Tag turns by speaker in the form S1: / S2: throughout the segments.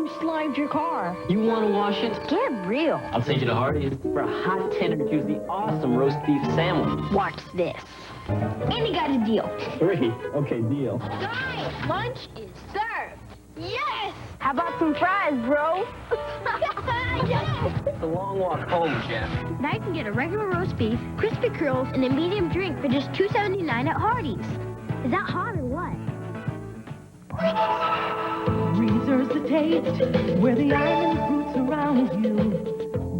S1: Who slimed your car?
S2: You want to wash it?
S1: Get real.
S2: I'll take you to Hardee for a hot, tender, juicy, awesome roast beef sandwich.
S1: Watch this. And he got a deal.
S2: 3. Okay, deal.
S1: Guys, lunch is served. Yes! How about some fries, bro? Yes!
S2: It's a long walk home, Jeff.
S1: Now you can get a regular roast beef, crispy curls, and a medium drink for just $2.79 at Hardee's. Is that hot or what?
S3: Breezer's the taste, where the island fruit surrounds you.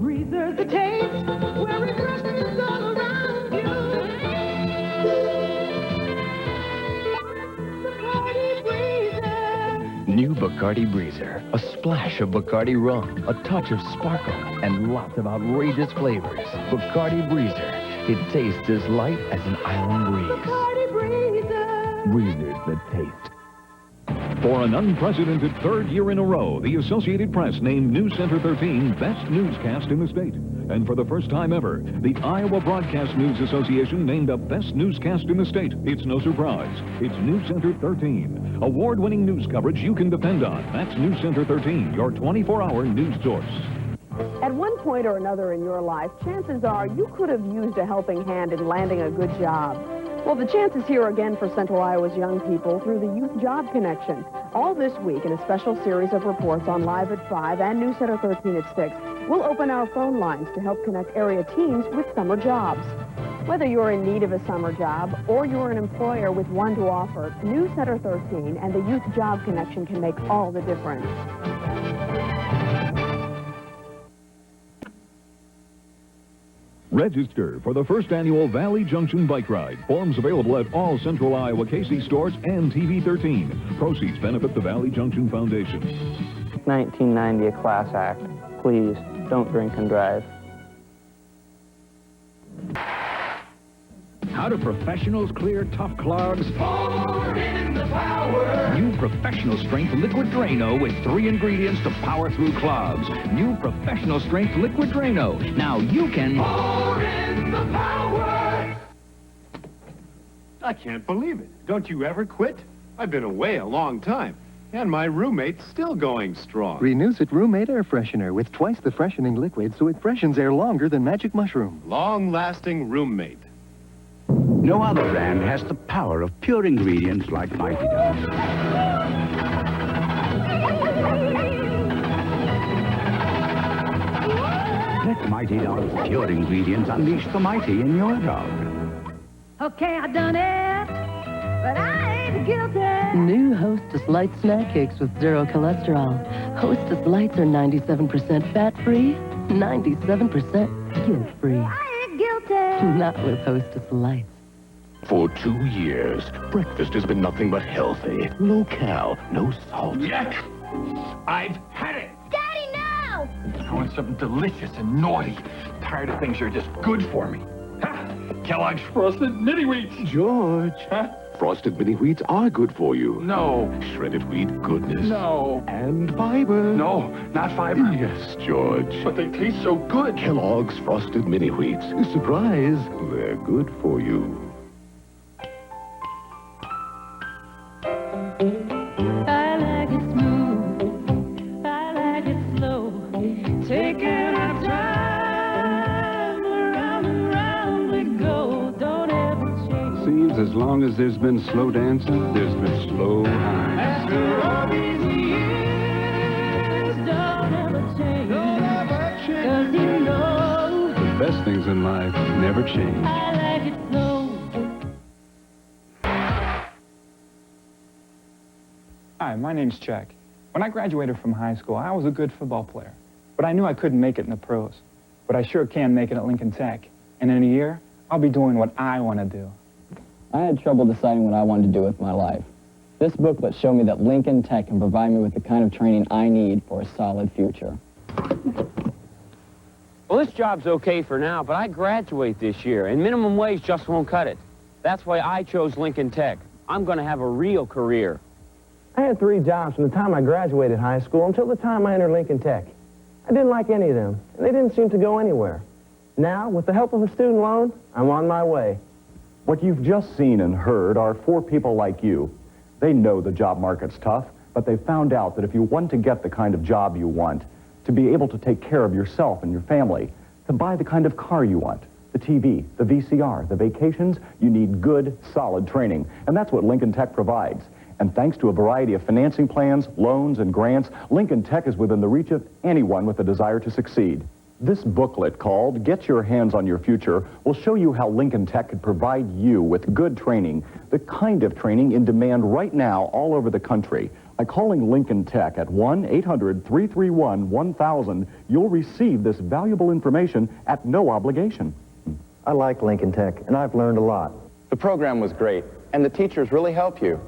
S3: Breezer's the taste, where refreshment is all around you. Bacardi Breezer.
S4: New Bacardi Breezer. A splash of Bacardi rum, a touch of sparkle, and lots of outrageous flavors. Bacardi Breezer. It tastes as light as an island breeze.
S3: Bacardi Breezer.
S4: Breezers that taste.
S5: For an unprecedented third year in a row, the Associated Press named News Center 13 Best Newscast in the state. And for the first time ever, the Iowa Broadcast News Association named a Best Newscast in the state. It's no surprise. It's News Center 13. Award-winning news coverage you can depend on. That's News Center 13, your 24-hour news source.
S6: At one point or another in your life, chances are you could have used a helping hand in landing a good job. Well, the chance is here again for Central Iowa's young people through the Youth Job Connection. All this week in a special series of reports on Live at 5 and News Center 13 at 6, we'll open our phone lines to help connect area teens with summer jobs. Whether you're in need of a summer job or you're an employer with one to offer, News Center 13 and the Youth Job Connection can make all the difference.
S5: Register for the first annual Valley Junction Bike Ride. Forms available at all Central Iowa KC stores and TV 13. Proceeds benefit the Valley Junction Foundation.
S7: 1990, a class act. Please, don't drink and drive.
S8: How do professionals clear tough clogs?
S9: Pour in the power.
S8: New professional strength liquid Drano with 3 ingredients to power through clogs. New professional strength liquid Drano. Now you can
S9: pour in the power.
S10: I can't believe it. Don't you ever quit? I've been away a long time, and my roommate's still going strong.
S11: Renuzit Roommate Air Freshener with twice the freshening liquid, so it freshens air longer than Magic Mushroom.
S10: Long-lasting roommate.
S12: No other brand has the power of pure ingredients like Mighty does. Let Mighty Dog's pure ingredients unleash the mighty in your dog.
S3: Okay, I done it, but I ain't guilty.
S13: New Hostess Light snack cakes with 0 cholesterol. Hostess Lights are 97% fat-free, 97% guilt-free.
S3: I ain't guilty.
S13: Not with Hostess Lights.
S14: For 2 years, breakfast has been nothing but healthy. Low-cal, no salt.
S8: Yuck! I've had it!
S1: Daddy, no!
S8: I want something delicious and naughty. Tired of things that are just good for me. Ha! Kellogg's Frosted Mini Wheats!
S14: George.
S8: Huh?
S14: Frosted Mini Wheats are good for you.
S8: No.
S14: Shredded wheat goodness.
S8: No.
S14: And fiber.
S8: No, not fiber.
S14: Yes, George.
S8: But they taste so good.
S14: Kellogg's Frosted Mini Wheats. Surprise. They're good for you.
S3: I like it smooth, I like it slow, taking our time, around and round we go, don't ever change.
S15: Seems as long as there's been slow dancing, there's been slow Heinz.
S3: After all these years, don't ever change, 'cause you know
S15: The best things in life never change.
S3: I like it slow.
S16: Hi, my name's Chuck. When I graduated from high school, I was a good football player, but I knew I couldn't make it in the pros. But I sure can make it at Lincoln Tech. And in a year, I'll be doing what I want to do.
S7: I had trouble deciding what I wanted to do with my life. This booklet showed me that Lincoln Tech can provide me with the kind of training I need for a solid future.
S2: Well, this job's okay for now, but I graduate this year, and minimum wage just won't cut it. That's why I chose Lincoln Tech. I'm going to have a real career.
S17: I had 3 jobs from the time I graduated high school until the time I entered Lincoln Tech. I didn't like any of them, and they didn't seem to go anywhere. Now, with the help of a student loan, I'm on my way.
S18: What you've just seen and heard are 4 people like you. They know the job market's tough, but they found out that if you want to get the kind of job you want, to be able to take care of yourself and your family, to buy the kind of car you want, the TV, the VCR, the vacations, you need good, solid training. And that's what Lincoln Tech provides. And thanks to a variety of financing plans, loans, and grants, Lincoln Tech is within the reach of anyone with a desire to succeed. This booklet called Get Your Hands on Your Future will show you how Lincoln Tech could provide you with good training, the kind of training in demand right now all over the country. By calling Lincoln Tech at 1-800-331-1000, you'll receive this valuable information at no obligation.
S17: I like Lincoln Tech, and I've learned a lot.
S19: The program was great, and the teachers really help you.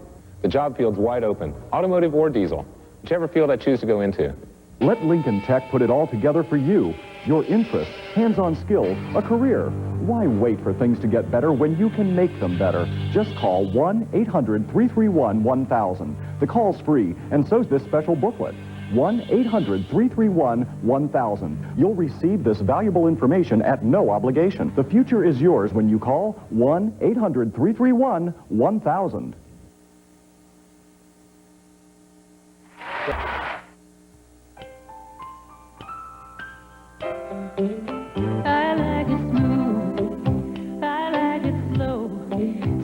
S19: The job field's wide open, automotive or diesel, whichever field I choose to go into.
S18: Let Lincoln Tech put it all together for you. Your interests, hands-on skills, a career. Why wait for things to get better when you can make them better? Just call 1-800-331-1000. The call's free, and so's this special booklet. 1-800-331-1000. You'll receive this valuable information at no obligation. The future is yours when you call 1-800-331-1000.
S3: I like it smooth, I like it slow,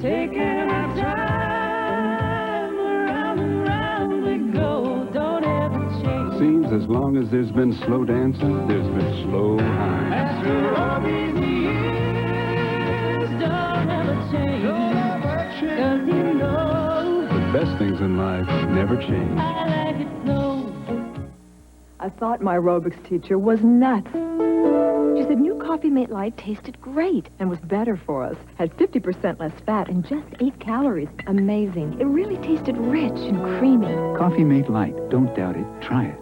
S3: taking my time, around and round we go, don't ever change.
S15: Seems as long as there's been slow dancing, there's been slow Heinz.
S3: After all these years, don't ever change, cause you know,
S15: The best things in life never change.
S3: I like it slow.
S20: I thought my aerobics teacher was nuts. She said new Coffee Mate Lite tasted great and was better for us. Had 50% less fat and just 8 calories. Amazing. It really tasted rich and creamy.
S12: Coffee Mate Lite. Don't doubt it. Try it.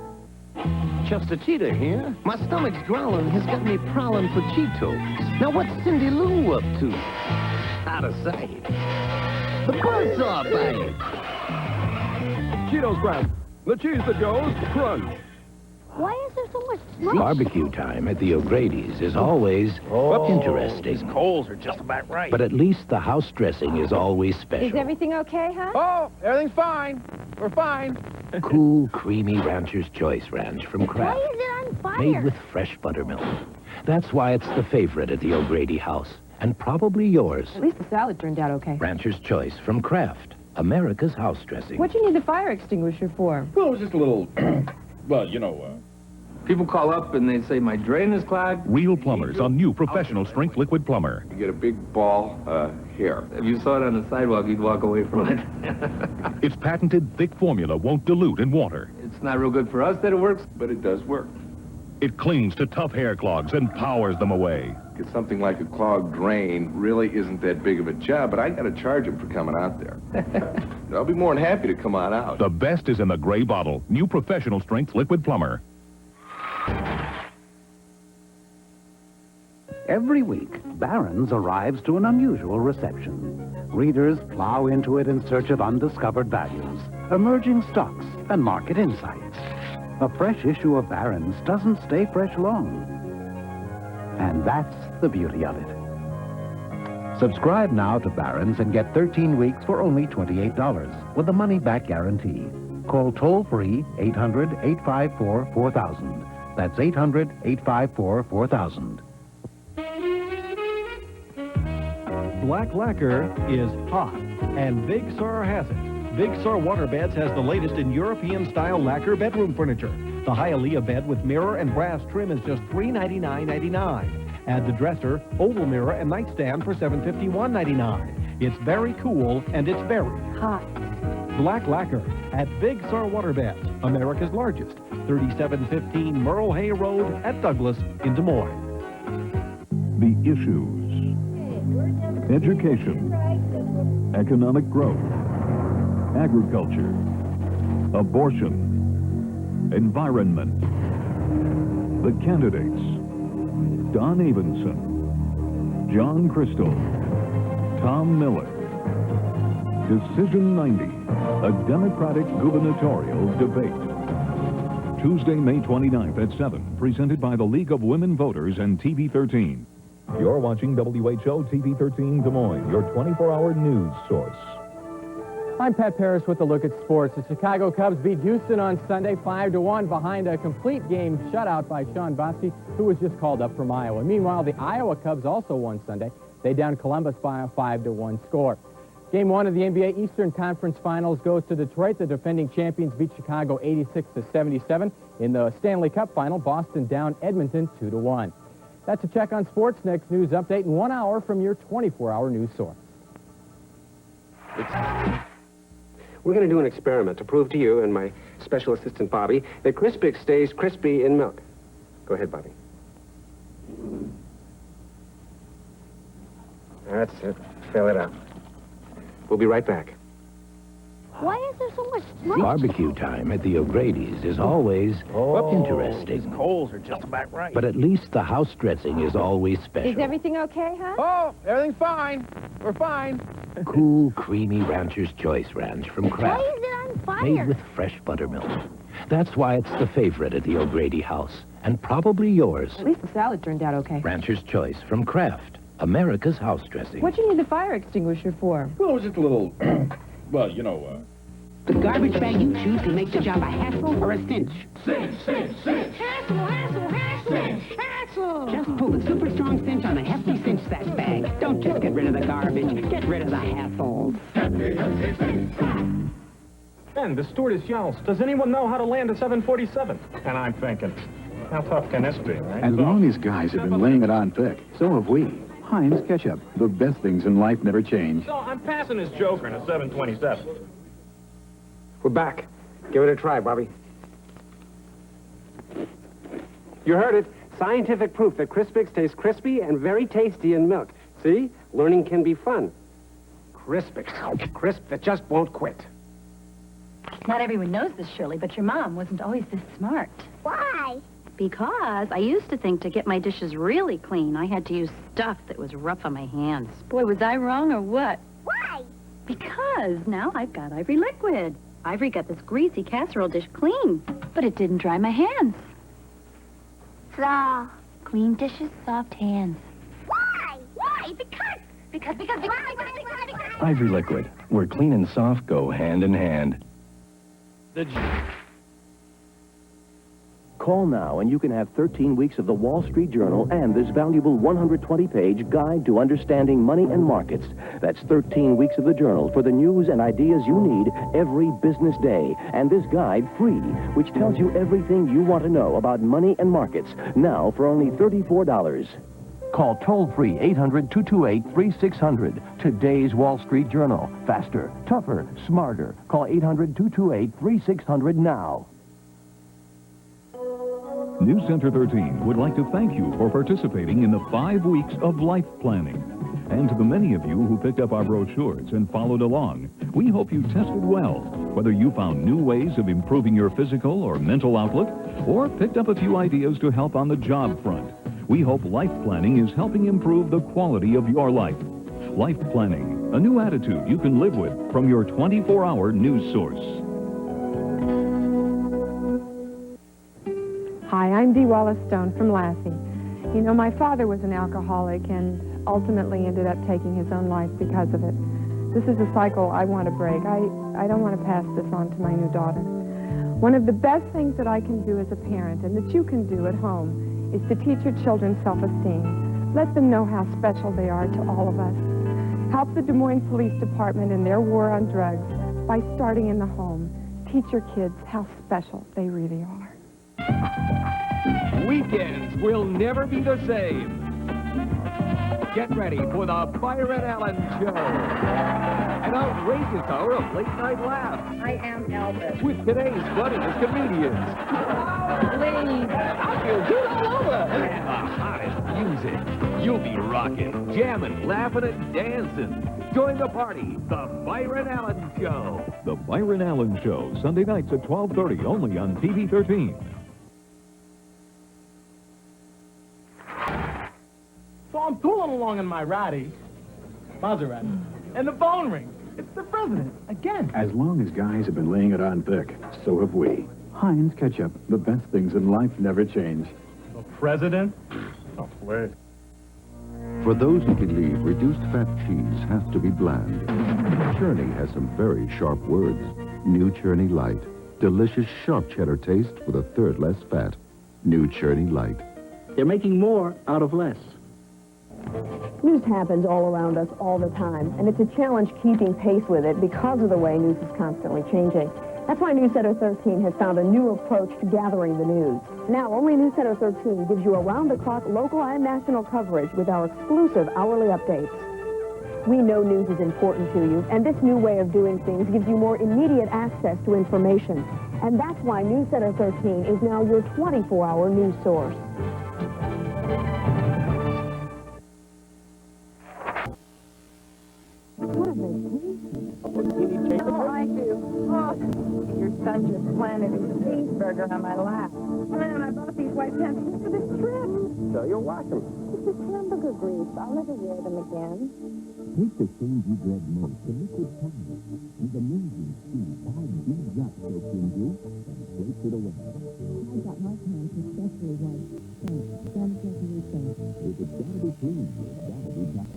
S21: Chester Cheetah here. My stomach's growling has got me prowling for Cheetos. Now what's Cindy Lou up to? Out of sight. The buzzsaw bite.
S14: Cheetos Kraft. The cheese that goes crunch.
S1: Why is there so much smoke?
S22: Barbecue time at the O'Grady's is always interesting.
S21: These coals are just about right.
S22: But at least the house dressing is always special.
S1: Is everything okay, huh?
S21: Oh, everything's fine. We're fine.
S22: Cool, creamy Rancher's Choice Ranch from Kraft.
S1: Why is it on fire?
S22: Made with fresh buttermilk. That's why it's the favorite at the O'Grady house. And probably yours.
S6: At least the salad turned out okay.
S22: Rancher's Choice from Kraft. America's house dressing.
S6: What'd you need the fire extinguisher for?
S23: Well, it was just a little, well, you know,
S24: People call up and they say, my drain is clogged.
S5: Real plumbers on new professional strength Liquid-Plumr.
S23: you get a big ball here.
S24: If you saw it on the sidewalk, you'd walk away from it.
S5: Its patented thick formula won't dilute in water.
S24: It's not real good for us that it works.
S23: But it does work.
S5: It clings to tough hair clogs and powers them away.
S23: It's something like a clogged drain really isn't that big of a job, but I got to charge him for coming out there. I'll be more than happy to come on out.
S5: The best is in the gray bottle. New professional strength Liquid-Plumr.
S25: Every week, Barron's arrives to an unusual reception. Readers plow into it in search of undiscovered values, emerging stocks, and market insights. A fresh issue of Barron's doesn't stay fresh long. And that's the beauty of it. Subscribe now to Barron's and get 13 weeks for only $28 with a money-back guarantee. Call toll-free 800-854-4000. That's 800-854-4000.
S26: Black lacquer is hot, and Big Sur has it. Big Sur Waterbeds has the latest in European-style lacquer bedroom furniture. The Hialeah bed with mirror and brass trim is just $399.99. Add the dresser, oval mirror, and nightstand for $751.99. It's very cool, and it's very hot. Black lacquer at Big Sur Waterbeds, America's largest, 3715 Merle Hay Road at Douglas in Des Moines.
S5: The issues. Education. Economic growth. Agriculture. Abortion. Environment. The candidates. Don Abenson. John Crystal. Tom Miller. Decision 90. A Democratic gubernatorial debate. Tuesday, May 29th at 7. Presented by the League of Women Voters and TV 13. You're watching WHO TV 13 Des Moines, your 24-hour news source.
S4: I'm Pat Paris with a look at sports. The Chicago Cubs beat Houston on Sunday 5-1 behind a complete game shutout by Sean Bosky, who was just called up from Iowa. Meanwhile, the Iowa Cubs also won Sunday. They downed Columbus by a 5-1 score. Game 1 of the NBA Eastern Conference Finals goes to Detroit. The defending champions beat Chicago 86-77. In the Stanley Cup Final, Boston downed Edmonton 2-1. That's a check on sports. Next news update in 1 hour from your 24-hour news source.
S8: We're going to do an experiment to prove to you and my special assistant, Bobby, that Crispix stays crispy in milk. Go ahead, Bobby. That's it. Fill it up. We'll be right back.
S1: Why is there so much smoke?
S22: Barbecue time at the O'Grady's is always interesting.
S21: These coals are just about right.
S22: But at least the house dressing is always special.
S9: Is everything okay, huh?
S21: Oh, everything's fine. We're fine.
S22: Cool, creamy Rancher's Choice Ranch from Kraft.
S1: Why is it on fire?
S22: Made with fresh buttermilk. That's why it's the favorite at the O'Grady house. And probably yours.
S9: At least the salad turned out okay.
S22: Rancher's Choice from Kraft. America's house dressing.
S9: What'd you need the fire extinguisher for?
S10: Well, it was just a little, well, you know,
S11: The garbage bag you choose can make the job a hassle or a cinch.
S10: Cinch, cinch, cinch.
S11: Hassle, hassle, hassle, hassle. Just pull the super strong cinch on a Hefty cinch sack bag. Don't just get rid of the garbage. Get rid of the hassles.
S10: Hefty, hefty, cinch.
S16: Ben, the stewardess yells, does anyone know how to land a 747? And I'm thinking, how tough can this be, right?
S15: As long as guys have been laying it on thick, so have we. Heinz ketchup. The best things in life never change.
S16: So I'm passing this joker in a 727.
S8: We're back. Give it a try, Bobby. You heard it. Scientific proof that Crispix tastes crispy and very tasty in milk. See? Learning can be fun. Crispix. Crisp that just won't quit.
S13: Not everyone knows this, Shirley, but your mom wasn't always this smart.
S1: Why?
S13: Because I used to think to get my dishes really clean, I had to use stuff that was rough on my hands. Boy, was I wrong or what?
S1: Why?
S13: Because now I've got Ivory Liquid. Ivory got this greasy casserole dish clean, but it didn't dry my hands.
S1: So,
S13: Clean dishes, soft hands.
S1: why? Why? Because.
S22: Ivory Liquid, where clean and soft go hand in hand.
S27: Call now and you can have 13 weeks of the Wall Street Journal and this valuable 120-page guide to understanding money and markets. That's 13 weeks of the Journal for the news and ideas you need every business day. And this guide free, which tells you everything you want to know about money and markets, now for only $34. Call toll-free 800-228-3600. Today's Wall Street Journal. Faster, tougher, smarter. Call 800-228-3600 now.
S5: News Center 13 would like to thank you for participating in the 5 weeks of life planning. And to the many of you who picked up our brochures and followed along, we hope you tested well, whether you found new ways of improving your physical or mental outlook, or picked up a few ideas to help on the job front. We hope life planning is helping improve the quality of your life. Life planning, a new attitude you can live with from your 24-hour news source.
S9: Hi, I'm Dee Wallace-Stone from Lassie. You know, my father was an alcoholic and ultimately ended up taking his own life because of it. This is a cycle I want to break. I don't want to pass this on to my new daughter. One of the best things that I can do as a parent and that you can do at home is to teach your children self-esteem. Let them know how special they are to all of us. Help the Des Moines Police Department in their war on drugs by starting in the home. Teach your kids how special they really are.
S28: Weekends will never be the same. Get ready for the Byron Allen Show. An outrageous hour of late-night laughs.
S9: I am Elvis.
S28: With today's funniest comedians.
S9: Please.
S28: I feel good all over. And the hottest music. You'll be rocking, jamming, laughing, and dancing. Join the party, the Byron Allen Show.
S5: The Byron Allen Show, Sunday nights at 12:30, only on TV 13.
S29: So I'm tooling along in my Maserati, and the phone rings. It's the president, again.
S15: As long as guys have been laying it on thick, so have we. Heinz ketchup. The best things in life never change.
S16: The president? Oh, please.
S15: For those who believe reduced fat cheese has to be bland, Cherney has some very sharp words. New Cherney Lite. Delicious, sharp cheddar taste with a third less fat. New Cherney Lite.
S2: They're making more out of less.
S6: News happens all around us all the time, and it's a challenge keeping pace with it because of the way news is constantly changing. That's why News Center 13 has found a new approach to gathering the news. Now, only News Center 13 gives you around-the-clock local and national coverage with our exclusive hourly updates. We know news is important to you, and this new way of doing things gives you more immediate access to information. And that's why News Center 13 is now your 24-hour news source. What are they?
S9: Oh, I do. Oh, your son just planted his cheeseburger on my lap. Man, I bought these white pants for this trip.
S8: So you'll wash them.
S9: This is hamburger grease. I'll never wear them again.
S5: Take the things you dread most, the Liquid-Plumr, and the amazing speed, 5 bead drop soap in juice, and place it away.
S9: I got my pants especially white. Thanks. Don't get me safe.
S5: If it's gotta be clean, it's gotta be done.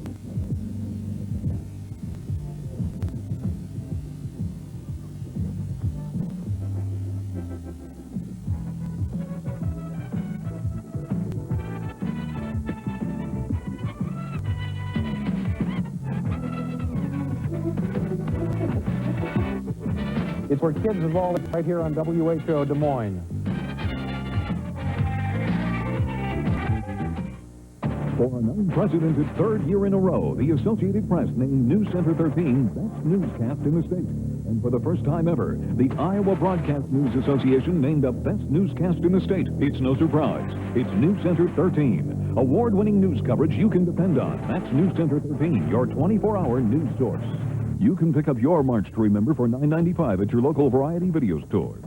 S4: It's where kids of all right here on WHO Des Moines.
S5: For an unprecedented third year in a row, the Associated Press named News Center 13 Best Newscast in the state. And for the first time ever, the Iowa Broadcast News Association named a Best Newscast in the state. It's no surprise. It's News Center 13. Award-winning news coverage you can depend on. That's News Center 13, your 24-hour news source. You can pick up your March to Remember for $9.95 at your local variety video store.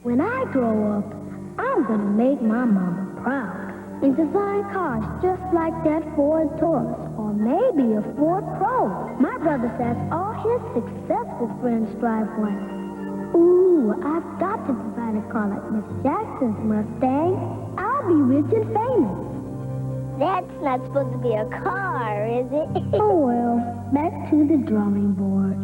S1: When I grow up, I'm gonna make my mama proud and design cars just like that Ford Taurus or maybe a Ford Pro. My brother says all his successful friends drive one. Ooh, I've got to design a car like Miss Jackson's Mustang. I'll be rich and famous. That's not supposed to be a car, is it? Oh, well, back to the drawing board.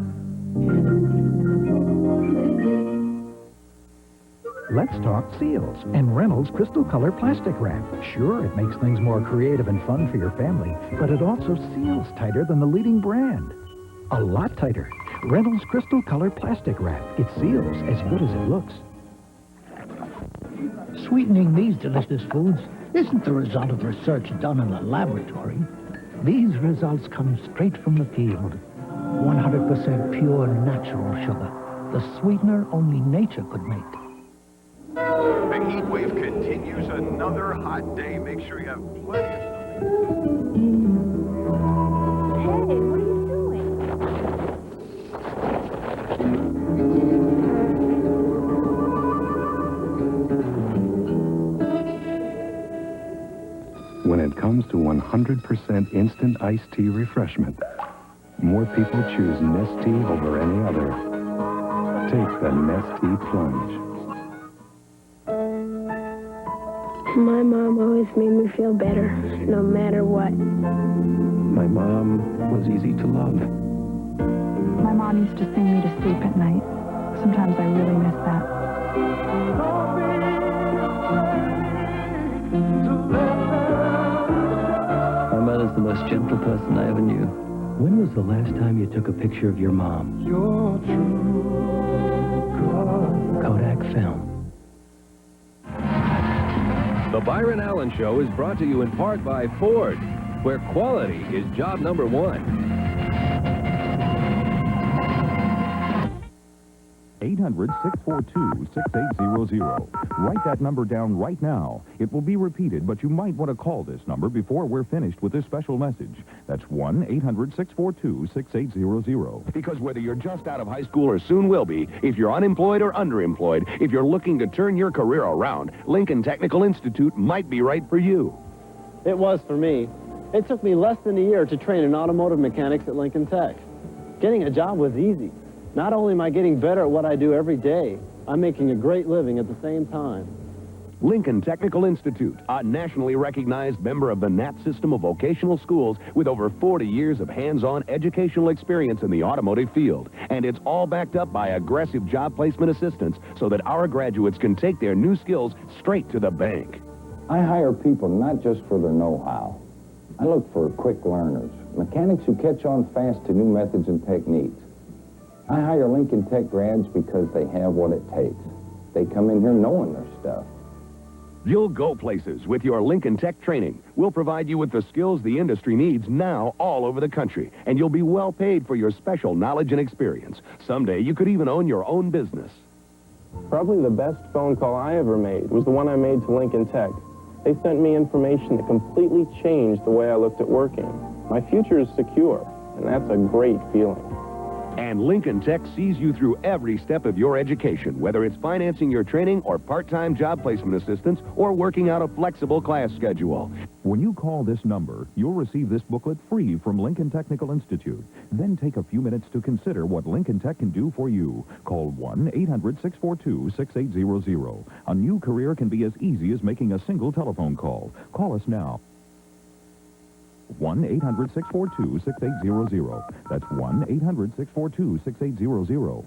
S25: Let's talk Seals and Reynolds Crystal Color Plastic Wrap. Sure, it makes things more creative and fun for your family, but it also seals tighter than the leading brand. A lot tighter. Reynolds Crystal Color Plastic Wrap. It seals as good as it looks.
S3: Sweetening these delicious foods isn't the result of research done in a laboratory. These results come straight from the field. 100% pure natural sugar. The sweetener only nature could make.
S7: The heat wave continues. Another hot day. Make sure you have plenty of
S1: Hey, what are you doing?
S15: When it comes to 100% instant iced tea refreshment, more people choose Nestea over any other. Take the Nestea Plunge.
S12: My mom always made me feel better, no matter what.
S27: My mom was easy to love.
S9: My mom used to sing me to sleep at night. Sometimes I really miss that.
S27: My mother's the most gentle person I ever knew. When was the last time you took a picture of your mom? Kodak film.
S28: The Byron Allen Show is brought to you in part by Ford, where quality is job number one.
S5: 800-642-6800. Write that number down right now. It will be repeated, but you might want to call this number before we're finished with this special message. That's 1-800-642-6800.
S22: Because whether you're just out of high school or soon will be, if you're unemployed or underemployed, if you're looking to turn your career around, Lincoln Technical Institute might be right for you.
S29: It was for me. It took me less than a year to train in automotive mechanics at Lincoln Tech. Getting a job was easy. Not only am I getting better at what I do every day, I'm making a great living at the same time.
S22: Lincoln Technical Institute, a nationally recognized member of the NAT system of vocational schools with over 40 years of hands-on educational experience in the automotive field. And it's all backed up by aggressive job placement assistance so that our graduates can take their new skills straight to the bank.
S14: I hire people not just for their know-how. I look for quick learners, mechanics who catch on fast to new methods and techniques. I hire Lincoln Tech grads because they have what it takes. They come in here knowing their stuff.
S22: You'll go places with your Lincoln Tech training. We'll provide you with the skills the industry needs now all over the country, and you'll be well paid for your special knowledge and experience. Someday, you could even own your own business.
S17: Probably the best phone call I ever made was the one I made to Lincoln Tech. They sent me information that completely changed the way I looked at working. My future is secure, and that's a great feeling.
S22: And Lincoln Tech sees you through every step of your education, whether it's financing your training or part-time job placement assistance or working out a flexible class schedule.
S18: When you call this number, you'll receive this booklet free from Lincoln Technical Institute. Then take a few minutes to consider what Lincoln Tech can do for you. Call 1-800-642-6800. A new career can be as easy as making a single telephone call. Call us now. 1-800-642-6800. That's 1-800-642-6800.